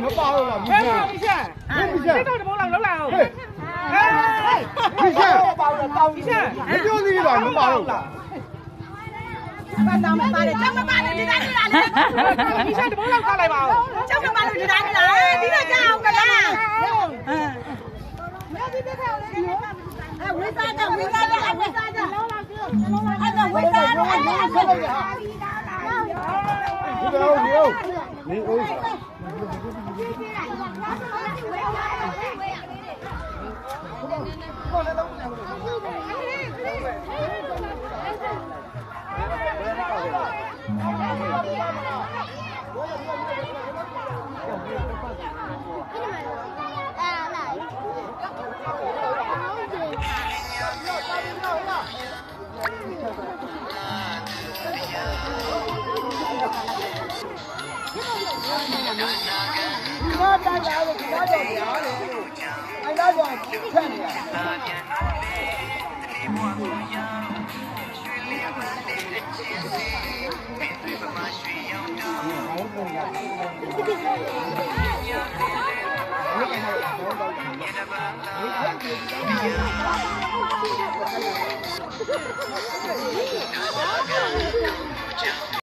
မပါတော့လားမိရှာမိရှာတိတော့တဘောလောက်လောက်လာအောင်ဟေးမိရှာပါတော့တောင်းမိရှာမပြောသေးဘူးလားမပါတော့လားဘာတောင်းမပါလေကျောင်းမပါလေဒီတိုင်းလာလေမိရှာတဘောလောက်ကောက်လိုက်ပါဦးကျောင်းမပါလို့ဒီတိုင်းလာဒီတော့ကြောက်အောင်ကလားမဲဒီတက်ထားလေဝိစားကြဝိစားကြဝိစားကြလုံးလောက်ပြောအဲ့ဒါဝိစားတော့အဲ့ဒါဆက်လို့ရဒီတော့နေဦး